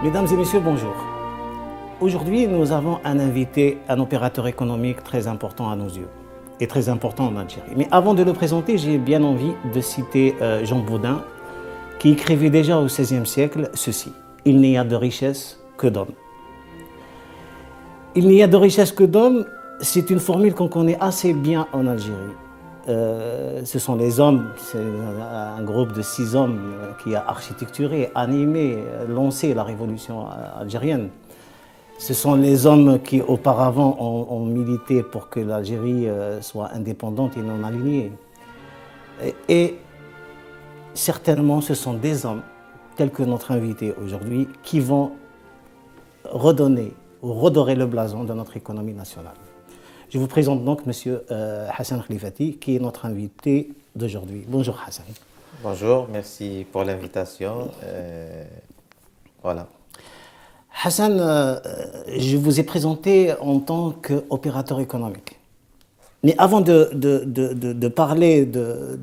Mesdames et messieurs, bonjour. Aujourd'hui, nous avons un invité, un opérateur économique très important à nos yeux et très important en Algérie. Mais avant de le présenter, j'ai bien envie de citer Jean Bodin, qui écrivait déjà au XVIe siècle ceci: « Il n'y a de richesse que d'hommes ». Il n'y a de richesse que d'hommes, c'est une formule qu'on connaît assez bien en Algérie. Ce sont les hommes, c'est un groupe de 6 hommes qui a architecturé, animé, lancé la révolution algérienne. Ce sont les hommes qui auparavant ont milité pour que l'Algérie soit indépendante et non alignée. Et certainement ce sont des hommes, tels que notre invité aujourd'hui, qui vont redonner ou redorer le blason de notre économie nationale. Je vous présente donc M. Hassan Khlifati, qui est notre invité d'aujourd'hui. Bonjour Hassan. Bonjour, merci pour l'invitation. Voilà. Hassan, je vous ai présenté en tant qu'opérateur économique. Mais avant de parler de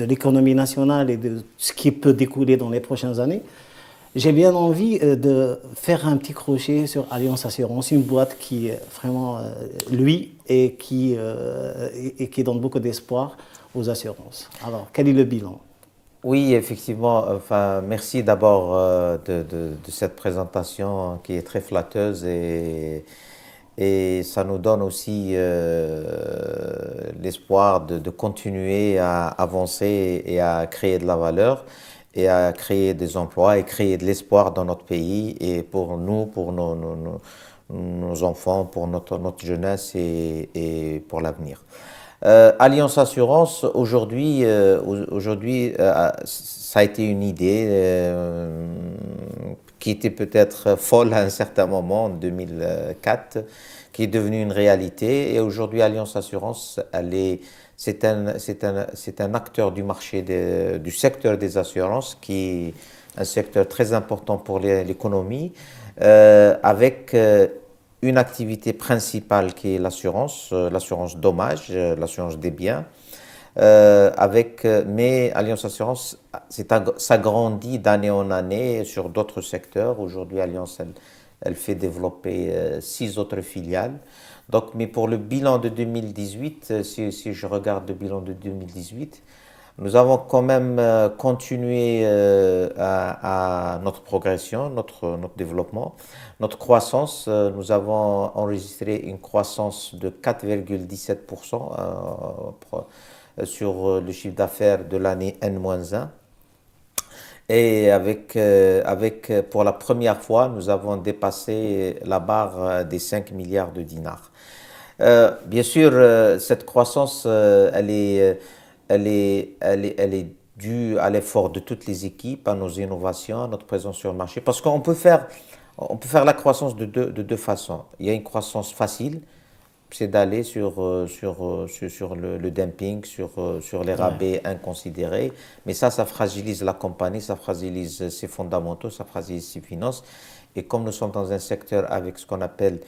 l'économie nationale et de ce qui peut découler dans les prochaines années, j'ai bien envie de faire un petit crochet sur Alliance Assurance, une boîte qui vraiment lui et qui donne beaucoup d'espoir aux assurances. Alors, quel est le bilan? Oui, effectivement, enfin, merci d'abord de cette présentation qui est très flatteuse et ça nous donne aussi l'espoir de continuer à avancer et à créer de la valeur et à créer des emplois et créer de l'espoir dans notre pays et pour nous, pour nos enfants, pour notre jeunesse et pour l'avenir. Alliance Assurance, aujourd'hui, ça a été une idée qui était peut-être folle à un certain moment, en 2004, qui est devenue une réalité. Et aujourd'hui, Alliance Assurance, c'est un acteur du marché, du secteur des assurances, qui est un secteur très important pour l'économie, avec une activité principale qui est l'assurance dommage, l'assurance des biens. Mais Alliance Assurance s'agrandit d'année en année sur d'autres secteurs. Aujourd'hui, Alliance, elle fait développer 6 autres filiales. Donc, mais pour le bilan de 2018, si je regarde le bilan de 2018, nous avons quand même continué à notre progression, notre développement, notre croissance. Nous avons enregistré une croissance de 4,17% sur le chiffre d'affaires de l'année N-1. Et pour la première fois, nous avons dépassé la barre des 5 milliards de dinars. Bien sûr, cette croissance, elle est due à l'effort de toutes les équipes, à nos innovations, à notre présence sur le marché. Parce qu'on peut faire la croissance de deux façons. Il y a une croissance facile, c'est d'aller sur le dumping, sur les rabais inconsidérés. Mais ça fragilise la compagnie, ça fragilise ses fondamentaux, ça fragilise ses finances. Et comme nous sommes dans un secteur avec ce qu'on appelle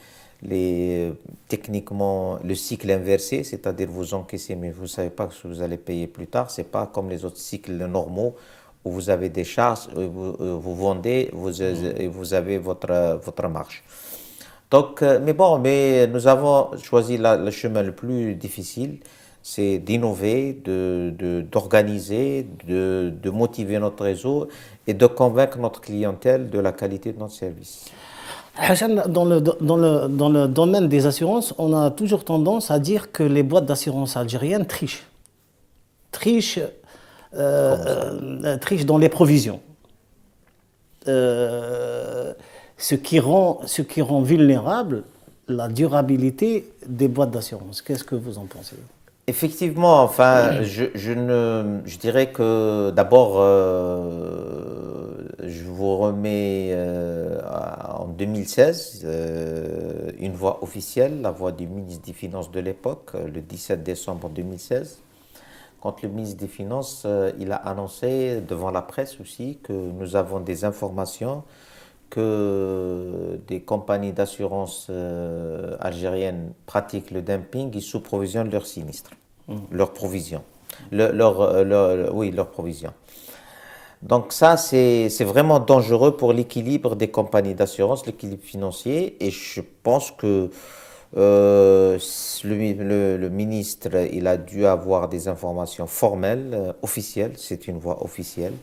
techniquement le cycle inversé, c'est-à-dire vous encaissez mais vous ne savez pas ce que vous allez payer plus tard, ce n'est pas comme les autres cycles normaux où vous avez des charges, vous vendez et vous avez votre marge. Donc, mais nous avons choisi le chemin le plus difficile, c'est d'innover, d'organiser, de motiver notre réseau et de convaincre notre clientèle de la qualité de notre service. Hassan, dans le domaine des assurances, on a toujours tendance à dire que les boîtes d'assurance algériennes trichent. Trichent dans les provisions. Ce qui rend vulnérable la durabilité des boîtes d'assurance. Qu'est-ce que vous en pensez? Effectivement, enfin, je dirais que d'abord, je vous remets en 2016 une voix officielle, la voix du ministre des Finances de l'époque, le 17 décembre 2016. Quand le ministre des Finances, il a annoncé devant la presse aussi que nous avons des informations que des compagnies d'assurance algériennes pratiquent le dumping et sous-provisionnent leurs sinistres, leurs provisions, leurs provisions. Donc ça, c'est vraiment dangereux pour l'équilibre des compagnies d'assurance, l'équilibre financier. Et je pense que le ministre, il a dû avoir des informations formelles, officielles, c'est une voie officielle.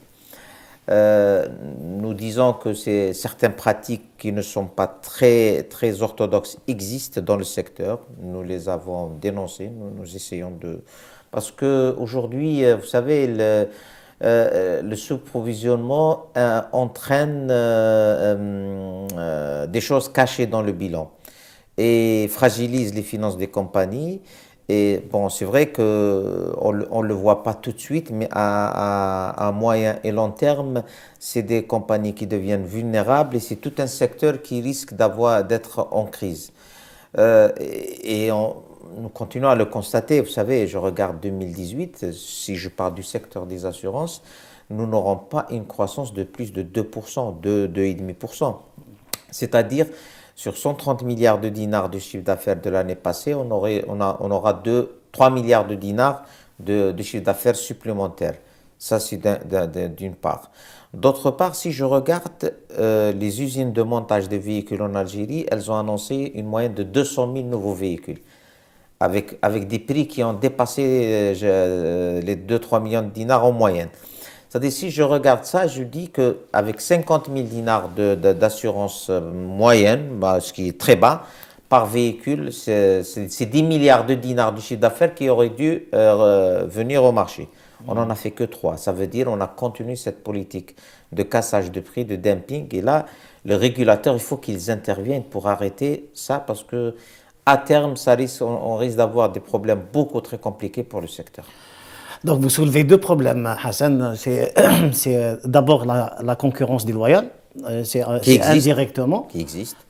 Nous disons que certaines pratiques qui ne sont pas très orthodoxes existent dans le secteur. Nous les avons dénoncées, nous essayons de... Parce qu'aujourd'hui, vous savez, le sous-provisionnement entraîne des choses cachées dans le bilan et fragilise les finances des compagnies. Et bon, c'est vrai qu'on ne le voit pas tout de suite, mais à moyen et long terme, c'est des compagnies qui deviennent vulnérables et c'est tout un secteur qui risque d'être en crise. Nous continuons à le constater. Vous savez, je regarde 2018, si je parle du secteur des assurances, nous n'aurons pas une croissance de plus de 2%, 2,5%. C'est-à-dire, sur 130 milliards de dinars de chiffre d'affaires de l'année passée, on aura 3 milliards de dinars de chiffre d'affaires supplémentaires. Ça, c'est d'une part. D'autre part, si je regarde les usines de montage de véhicules en Algérie, elles ont annoncé une moyenne de 200 000 nouveaux véhicules, avec des prix qui ont dépassé les 2-3 millions de dinars en moyenne. C'est-à-dire, si je regarde ça, je dis qu'avec 50 000 dinars d'assurance moyenne, ce qui est très bas, par véhicule, c'est 10 milliards de dinars de chiffre d'affaires qui auraient dû venir au marché. On n'en a fait que 3. Ça veut dire qu'on a continué cette politique de cassage de prix, de dumping. Et là, le régulateur, il faut qu'ils interviennent pour arrêter ça parce que à terme, on risque d'avoir des problèmes beaucoup très compliqués pour le secteur. Donc vous soulevez deux problèmes, Hassan. C'est d'abord la concurrence déloyale, indirectement,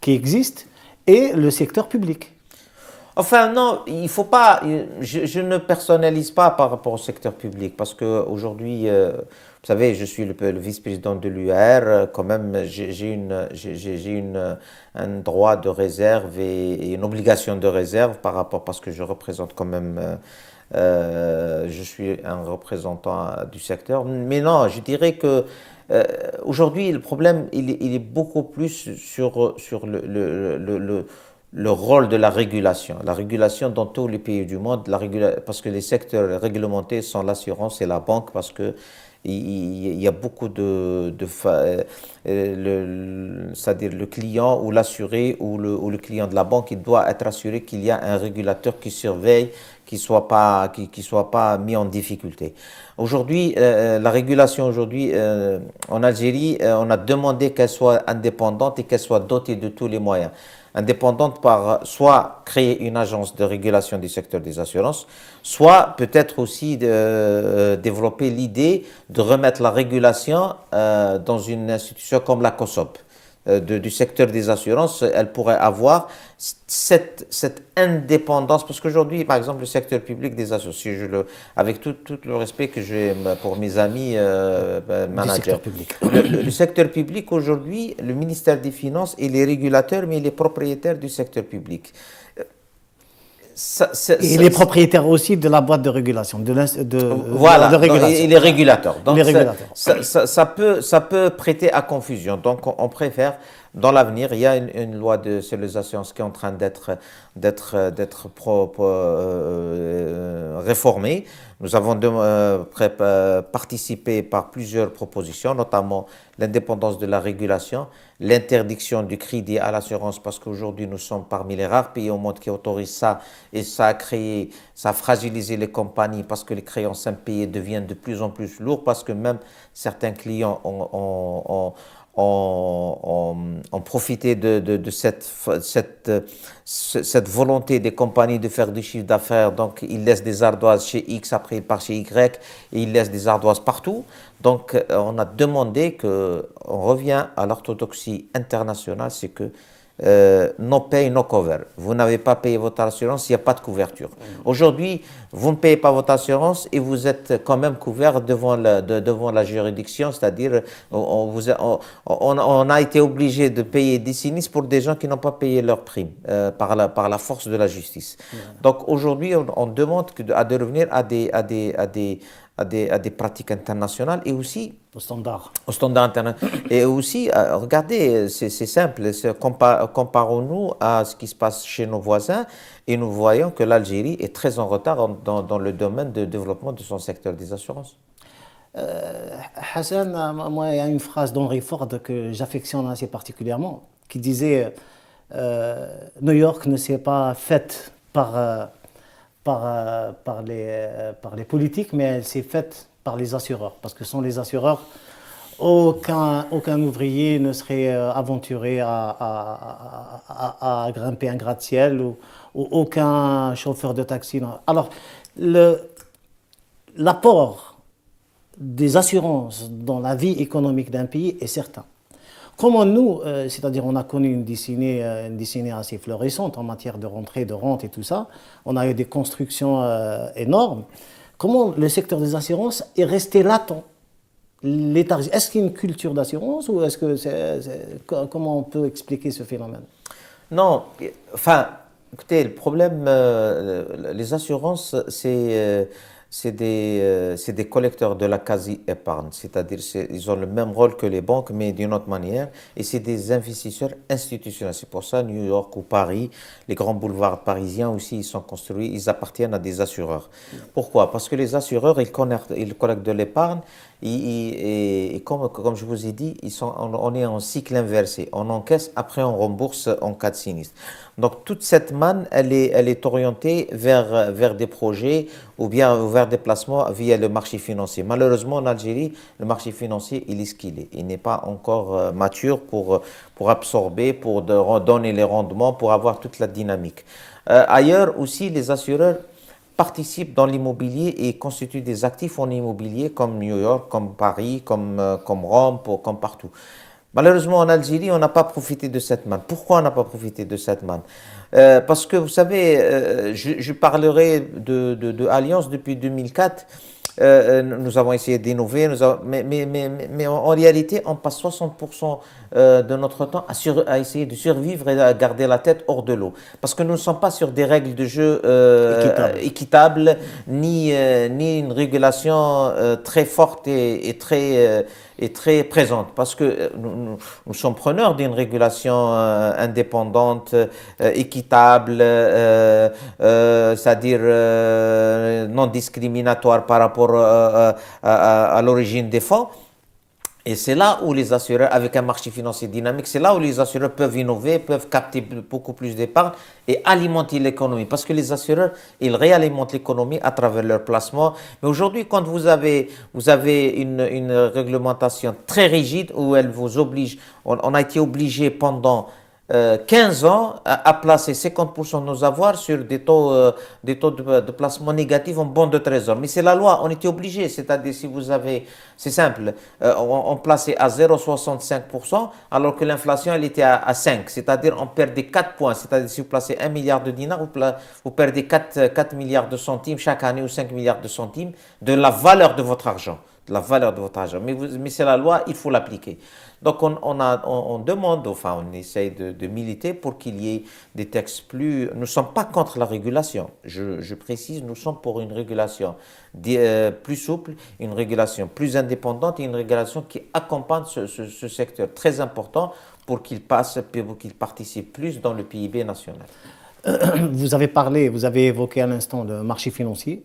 qui existe, et le secteur public. Enfin non, il faut pas. Je ne personnalise pas par rapport au secteur public parce que aujourd'hui, vous savez, je suis le vice-président de l'UAR. Quand même, j'ai un droit de réserve et une obligation de réserve par rapport parce que je représente quand même. Je suis un représentant du secteur. Mais non, je dirais que aujourd'hui, le problème, il est beaucoup plus sur le rôle de la régulation. La régulation dans tous les pays du monde, parce que les secteurs réglementés sont l'assurance et la banque, parce que il y a beaucoup c'est-à-dire le client ou l'assuré ou le client de la banque, il doit être assuré qu'il y a un régulateur qui surveille, qui soit pas mis en difficulté. Aujourd'hui, la régulation aujourd'hui en Algérie, on a demandé qu'elle soit indépendante et qu'elle soit dotée de tous les moyens. Indépendante par soit créer une agence de régulation du secteur des assurances, soit peut-être aussi développer l'idée de remettre la régulation dans une institution comme la COSOP. Du secteur des assurances, elle pourrait avoir cette indépendance, parce qu'aujourd'hui, par exemple, le secteur public des assurances, avec tout le respect que j'ai pour mes amis managers, le secteur public aujourd'hui, le ministère des Finances, il est régulateur, mais il est propriétaire du secteur public. Il est propriétaire aussi de la boîte de régulation, voilà, de régulation. Il est régulateur. Donc ça peut prêter à confusion. Donc on préfère, dans l'avenir, il y a une loi sur les assurances qui est en train d'être réformée. Nous avons participé par plusieurs propositions, notamment l'indépendance de la régulation, l'interdiction du crédit à l'assurance, parce qu'aujourd'hui nous sommes parmi les rares pays au monde qui autorisent ça, et ça a fragilisé les compagnies parce que les créances impayées deviennent de plus en plus lourdes, parce que même certains clients ont profité de cette volonté des compagnies de faire du chiffre d'affaires. Donc, ils laissent des ardoises chez X, après ils partent chez Y, et ils laissent des ardoises partout. Donc, on a demandé qu'on revient à l'orthodoxie internationale, c'est que no pay, no cover. Vous n'avez pas payé votre assurance, il n'y a pas de couverture. Aujourd'hui, vous ne payez pas votre assurance et vous êtes quand même couvert devant la juridiction, c'est-à-dire on a été obligé de payer des sinistres pour des gens qui n'ont pas payé leurs primes par la force de la justice. Donc aujourd'hui, on demande de revenir à des pratiques internationales et aussi Au standard. au standard international. Et aussi, regardez, c'est simple, comparons-nous à ce qui se passe chez nos voisins et nous voyons que l'Algérie est très en retard dans le domaine de développement de son secteur des assurances. Hassan, moi, il y a une phrase d'Henry Ford que j'affectionne assez particulièrement, qui disait New York ne s'est pas faite par les politiques, mais elle s'est faite par les assureurs. Parce que sans les assureurs, aucun ouvrier ne serait aventuré à grimper un gratte-ciel ou aucun chauffeur de taxi. Alors, l'apport des assurances dans la vie économique d'un pays est certain. Comment nous, c'est-à-dire on a connu une décennie assez florissante en matière de rentrée, de rente et tout ça, on a eu des constructions énormes. Comment le secteur des assurances est resté latent, léthargique? Est-ce qu'il y a une culture d'assurance ou est-ce que comment on peut expliquer ce phénomène? Non, enfin, écoutez, le problème, les assurances, c'est des collecteurs de la quasi-épargne, c'est-à-dire ils ont le même rôle que les banques, mais d'une autre manière, et c'est des investisseurs institutionnels. C'est pour ça, New York ou Paris, les grands boulevards parisiens aussi, ils sont construits, ils appartiennent à des assureurs. Pourquoi? Parce que les assureurs, ils collectent de l'épargne, et comme je vous ai dit, on est en cycle inversé. On encaisse, après on rembourse en cas de sinistre. Donc toute cette manne, elle est orientée vers des projets ou bien vers des placements via le marché financier. Malheureusement, en Algérie, le marché financier, il est ce qu'il est. Il n'est pas encore mature pour absorber, pour donner les rendements, pour avoir toute la dynamique. Ailleurs aussi, les assureurs participent dans l'immobilier et constituent des actifs en immobilier comme New York, comme Paris, comme Rome, comme partout. Malheureusement, en Algérie, on n'a pas profité de cette manne. Pourquoi on n'a pas profité de cette manne? Parce que, vous savez, je parlerai de Allianz depuis 2004. Nous avons essayé d'innover, mais en réalité, on passe 60% de notre temps à essayer de survivre et à garder la tête hors de l'eau. Parce que nous ne sommes pas sur des règles de jeu équitables, ni une régulation très forte et très présente. Parce que nous sommes preneurs d'une régulation indépendante, équitable, c'est-à-dire non discriminatoire par rapport à l'origine des fonds. Et c'est là où les assureurs, avec un marché financier dynamique, c'est là où les assureurs peuvent innover, peuvent capter beaucoup plus d'épargne et alimenter l'économie. Parce que les assureurs, ils réalimentent l'économie à travers leurs placements. Mais aujourd'hui, quand vous avez une réglementation très rigide où elle vous oblige, on a été obligé pendant 15 ans à placer 50% de nos avoirs sur des taux de placement négatifs en bons de trésor. Mais c'est la loi, on était obligé. C'est-à-dire, si vous avez, c'est simple, on plaçait à 0,65% alors que l'inflation, elle était à 5. C'est-à-dire, on perdait 4 points. C'est-à-dire, si vous placez 1 milliard de dinars, vous perdez 4 milliards de centimes chaque année ou 5 milliards de centimes de la valeur de votre argent. De la valeur de votre argent. Mais c'est la loi, il faut l'appliquer. Donc on demande, enfin on essaye de militer pour qu'il y ait des textes plus... Nous ne sommes pas contre la régulation, je précise, nous sommes pour une régulation plus souple, une régulation plus indépendante et une régulation qui accompagne ce secteur très important pour qu'il participe plus dans le PIB national. Vous avez évoqué à l'instant le marché financier.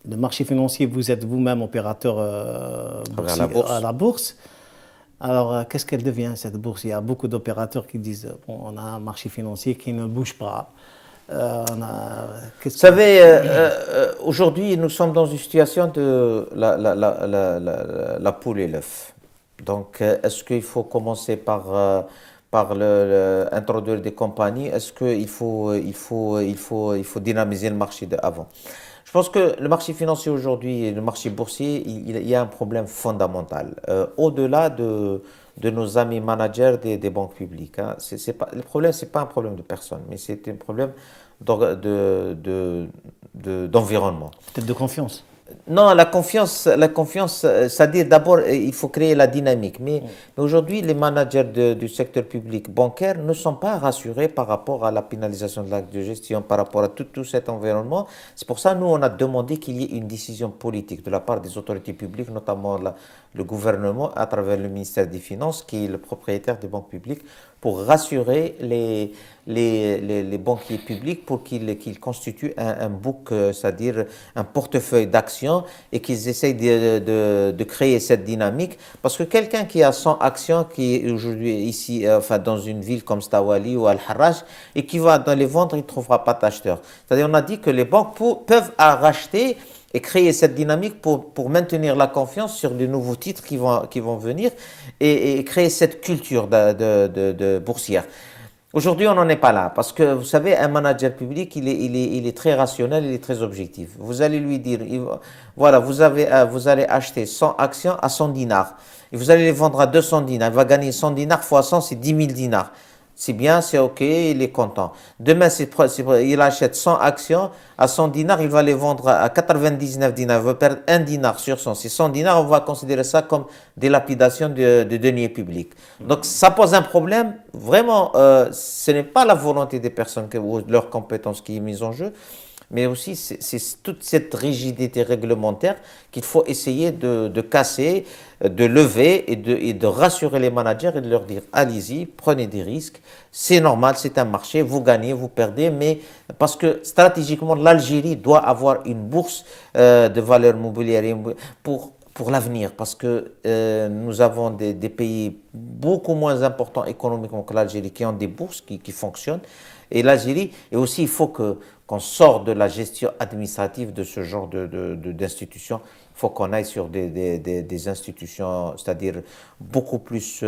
Le marché financier, vous êtes vous-même opérateur à la bourse. Alors, qu'est-ce qu'elle devient, cette bourse? Il y a beaucoup d'opérateurs qui disent, bon, on a un marché financier qui ne bouge pas. Vous savez, aujourd'hui, nous sommes dans une situation de la poule et l'œuf. Donc, est-ce qu'il faut commencer par introduire des compagnies? Est-ce qu'il faut dynamiser le marché avant? Je pense que le marché financier aujourd'hui, le marché boursier, il y a un problème fondamental. Au-delà de nos amis managers des banques publiques, hein. Le problème, ce n'est pas un problème de personne, mais c'est un problème d'environnement. Peut-être de confiance. Non, la confiance, c'est-à-dire d'abord, il faut créer la dynamique. Mais aujourd'hui, les managers du secteur public bancaire ne sont pas rassurés par rapport à la pénalisation de l'acte de gestion, par rapport à tout cet environnement. C'est pour ça, nous, on a demandé qu'il y ait une décision politique de la part des autorités publiques, notamment le gouvernement, à travers le ministère des Finances, qui est le propriétaire des banques publiques, pour rassurer les banquiers publics pour qu'ils constituent un book, c'est-à-dire un portefeuille d'actions et qu'ils essayent de créer cette dynamique. Parce que quelqu'un qui a 100 actions, qui est aujourd'hui ici, enfin dans une ville comme Stawali ou Al-Harraj, et qui va dans les vendre, il ne trouvera pas d'acheteur. C'est-à-dire on a dit que les banques peuvent racheter et créer cette dynamique pour maintenir la confiance sur de nouveaux titres qui vont venir et créer cette culture de boursière. Aujourd'hui, on n'en est pas là parce que vous savez, un manager public, il est très rationnel, il est très objectif. Vous allez lui dire, voilà, vous allez acheter 100 actions à 100 dinars et vous allez les vendre à 200 dinars. Il va gagner 100 dinars fois 100, c'est 10 000 dinars. C'est bien, c'est OK, il est content. Demain, il achète 100 actions à 100 dinars, il va les vendre à 99 dinars, il va perdre 1 dinar sur 100. C'est 100 dinars, on va considérer ça comme dilapidation de deniers publics. Donc, ça pose un problème. Vraiment, ce n'est pas la volonté des personnes ou leur compétence qui est mise en jeu, mais aussi c'est toute cette rigidité réglementaire qu'il faut essayer de casser, de lever et de rassurer les managers et de leur dire allez-y, prenez des risques, c'est normal, c'est un marché, vous gagnez, vous perdez, mais parce que stratégiquement l'Algérie doit avoir une bourse de valeurs mobilières pour l'avenir, parce que nous avons des pays beaucoup moins importants économiquement que l'Algérie qui ont des bourses qui fonctionnent. Et l'Algérie, et aussi il faut qu'on sorte de la gestion administrative de ce genre d'institutions. Il faut qu'on aille sur des institutions, c'est-à-dire beaucoup plus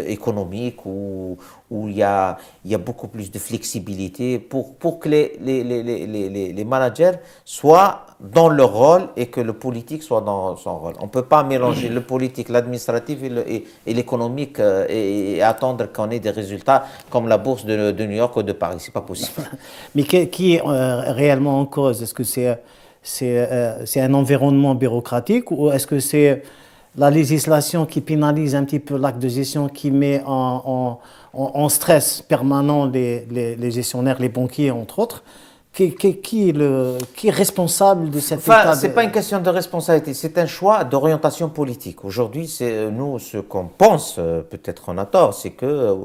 économiques, où il y a beaucoup plus de flexibilité pour que les managers soient dans leur rôle et que le politique soit dans son rôle. On ne peut pas mélanger le politique, l'administratif et l'économique et attendre qu'on ait des résultats comme la bourse de New York ou de Paris. Ce n'est pas possible. Mais qui est réellement en cause? Est-ce que c'est un environnement bureaucratique ou est-ce que c'est la législation qui pénalise un petit peu l'acte de gestion, qui met en stress permanent les gestionnaires, les banquiers, entre autres? Qui est responsable de cet état c'est pas une question de responsabilité, c'est un choix d'orientation politique. Aujourd'hui, c'est nous ce qu'on pense, peut-être on a tort, c'est que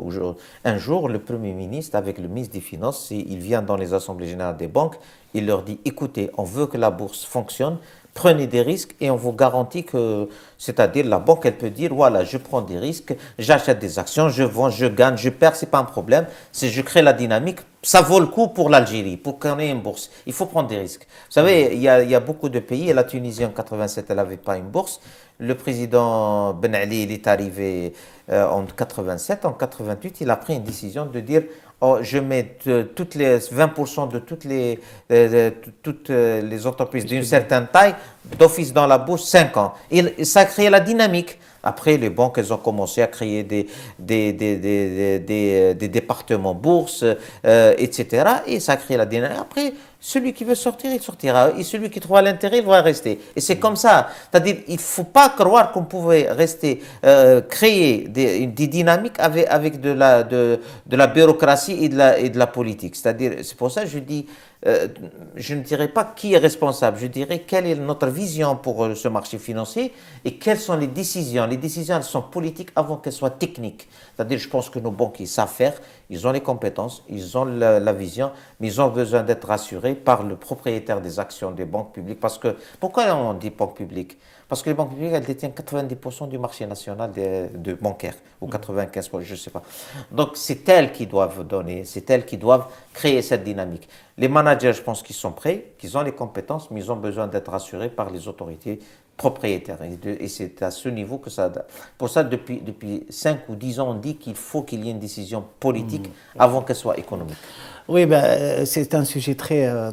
un jour le Premier ministre avec le ministre des Finances, il vient dans les assemblées générales des banques, il leur dit écoutez, on veut que la bourse fonctionne, prenez des risques et on vous garantit que, c'est-à-dire la banque, elle peut dire voilà, je prends des risques, j'achète des actions, je vends, je gagne, je perds, c'est pas un problème, c'est je crée la dynamique. Ça vaut le coup pour l'Algérie, pour qu'on ait une bourse. Il faut prendre des risques. Vous savez, il y a beaucoup de pays, et la Tunisie en 87, elle n'avait pas une bourse. Le président Ben Ali, il est arrivé en 87, en 88, il a pris une décision de dire oh, je mets toutes les 20% de toutes les entreprises d'une certaine taille d'office dans la bourse 5 ans. Et ça a créé la dynamique. Après, les banques, elles ont commencé à créer des départements bourses, etc. Et ça a créé la dynamique. Après, celui qui veut sortir, il sortira. Et celui qui trouvera l'intérêt, il va rester. Et c'est comme ça. C'est-à-dire, il ne faut pas croire qu'on pouvait rester, créer des dynamiques avec de la bureaucratie et de la politique. C'est-à-dire, c'est pour ça que je dis, je ne dirais pas qui est responsable, je dirais quelle est notre vision pour ce marché financier et quelles sont les décisions. Les décisions, elles sont politiques avant qu'elles soient techniques. C'est-à-dire, je pense que nos banquiers savent faire, ils ont les compétences, ils ont la vision, mais ils ont besoin d'être rassurés par le propriétaire des actions des banques publiques. Parce que, pourquoi on dit banque publique? Parce que les banques publiques, elles détiennent 90% du marché national de bancaire, ou 95%, je ne sais pas. Donc, c'est elles qui doivent donner, c'est elles qui doivent créer cette dynamique. Les managers, je pense qu'ils sont prêts, qu'ils ont les compétences, mais ils ont besoin d'être rassurés par les autorités propriétaires. Et c'est à ce niveau que ça... Pour ça, depuis 5 ou 10 ans, on dit qu'il faut qu'il y ait une décision politique avant qu'elle soit économique. Oui, c'est un sujet très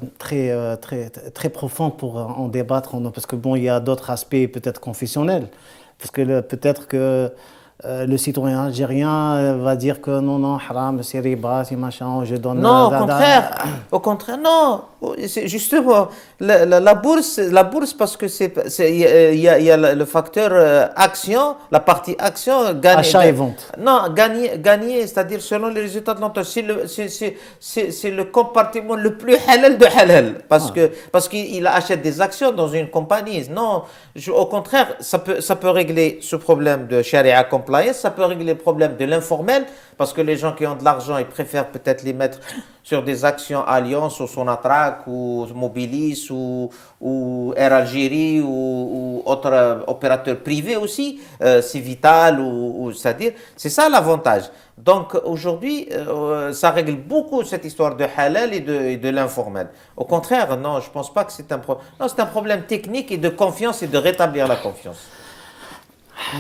profond pour en débattre, parce que bon, il y a d'autres aspects peut-être confessionnels, parce que peut-être que le citoyen algérien va dire que non, haram, c'est riba, c'est machin, je donne... Non, au contraire, non. C'est justement, la bourse parce que il y a le facteur action, la partie action, Achat et vente. Non, gagner, c'est-à-dire selon les résultats de l'entreprise, c'est le compartiment le plus halal de halal, parce qu'il achète des actions dans une compagnie. Non, au contraire, ça peut régler ce problème de Sharia compliance, ça peut régler le problème de l'informel, parce que les gens qui ont de l'argent, ils préfèrent peut-être les mettre sur des actions Alliance ou Sonatrach ou Mobilis ou Air Algérie ou autres opérateurs privés aussi, Civital c'est-à-dire, c'est ça l'avantage. Donc aujourd'hui, ça règle beaucoup cette histoire de halal et de l'informel. Au contraire, non, je pense pas que c'est un problème. Non, c'est un problème technique et de confiance et de rétablir la confiance.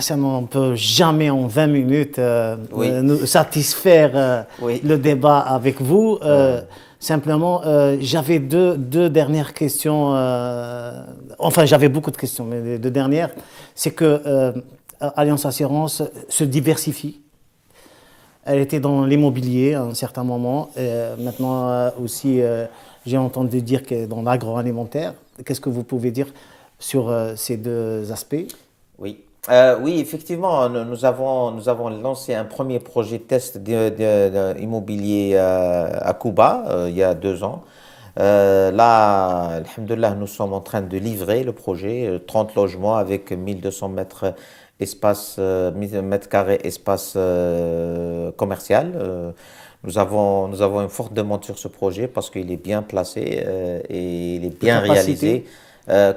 Ça ne peut jamais en 20 minutes Oui. nous satisfaire Oui. le débat avec vous. Simplement, j'avais deux dernières questions. Enfin, j'avais beaucoup de questions, mais les deux dernières, c'est que Alliance Assurance se diversifie. Elle était dans l'immobilier à un certain moment. Maintenant aussi, j'ai entendu dire qu'elle est dans l'agroalimentaire. Qu'est-ce que vous pouvez dire sur ces deux aspects? Oui. Oui, effectivement, nous avons lancé un premier projet test immobilier à Cuba il y a 2 ans. Là, alhamdoulilah, nous sommes en train de livrer le projet, 30 logements avec 1200 mètres carrés espace commercial. Nous avons une forte demande sur ce projet parce qu'il est bien placé et il est bien réalisé.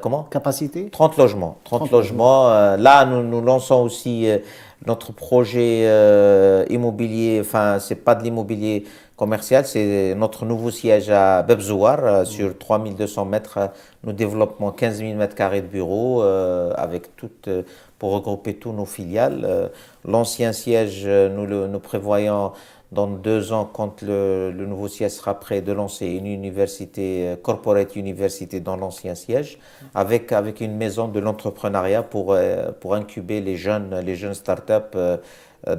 Comment? Capacité? 30 logements. 30 logements. Là, nous lançons aussi notre projet immobilier. Enfin, c'est pas de l'immobilier commercial, c'est notre nouveau siège à Bebzouar sur 3200 mètres. Nous développons 15 000 mètres carrés de bureaux avec pour regrouper tous nos filiales. L'ancien siège, nous prévoyons dans 2 ans, quand le nouveau siège sera prêt, de lancer une université, corporate university dans l'ancien siège, avec une maison de l'entrepreneuriat pour incuber les jeunes startups,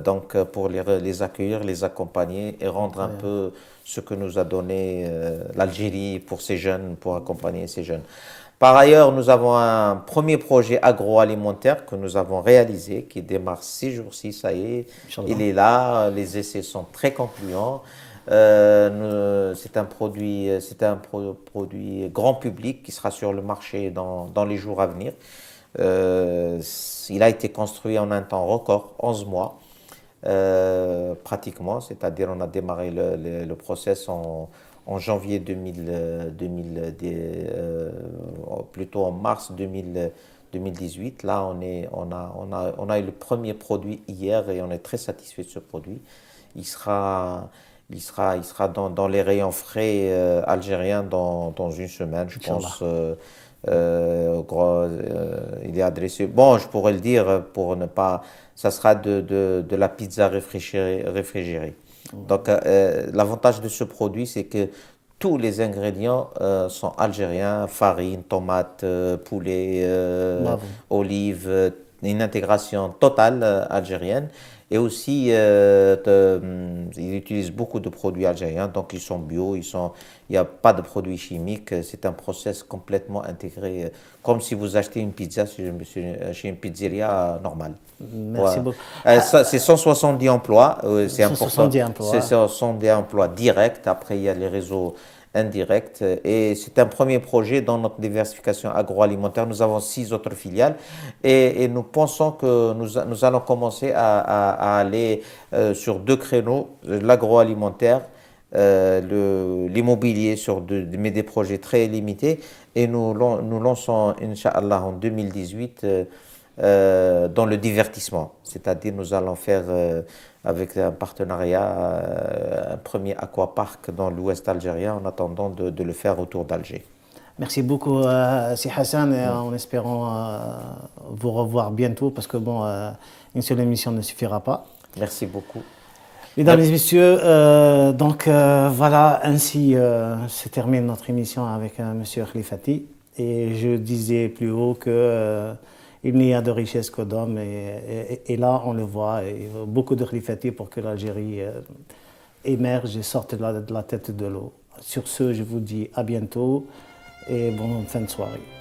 donc pour les accueillir, les accompagner et rendre un peu ce que nous a donné l'Algérie pour ces jeunes, pour accompagner ces jeunes. Par ailleurs, nous avons un premier projet agroalimentaire que nous avons réalisé, qui démarre ces jours-ci, ça y est, il est là, les essais sont très concluants. C'est un produit grand public qui sera sur le marché dans les jours à venir. Il a été construit en un temps record, 11 mois, pratiquement, c'est-à-dire on a démarré le process en janvier plutôt en mars 2018. Là, on a eu le premier produit hier et on est très satisfait de ce produit. Il sera dans les rayons frais algériens dans une semaine, je pense. Il est adressé. Bon, je pourrais le dire pour ne pas. Ça sera de la pizza réfrigérée. Donc, l'avantage de ce produit, c'est que tous les ingrédients sont algériens, farine, tomates, poulet, olives, une intégration totale algérienne. Et aussi, ils utilisent beaucoup de produits algériens, donc ils sont bio, il n'y a pas de produits chimiques, c'est un process complètement intégré, comme si vous achetez une pizza chez une pizzeria normale. Merci beaucoup. C'est 170 emplois, c'est important. 170 emplois. C'est 170 emplois directs, après il y a les réseaux indirects, et c'est un premier projet dans notre diversification agroalimentaire. Nous avons 6 autres filiales et nous pensons que nous allons commencer à aller sur 2 créneaux, l'agroalimentaire, l'immobilier mais des projets très limités, et nous lançons, Inch'Allah, en 2018 dans le divertissement, c'est-à-dire nous allons faire avec un partenariat un premier aquapark dans l'ouest algérien en attendant de le faire autour d'Alger. Merci beaucoup, Si Hassan, et en espérant vous revoir bientôt, parce que bon, une seule émission ne suffira pas. Merci beaucoup. Mesdames et messieurs, donc voilà, ainsi se termine notre émission avec Monsieur Khlifati. Et je disais plus haut que il n'y a de richesse que d'hommes. Et là, on le voit, et beaucoup de Rifati pour que l'Algérie émerge et sorte de la tête de l'eau. Sur ce, je vous dis à bientôt et bonne fin de soirée.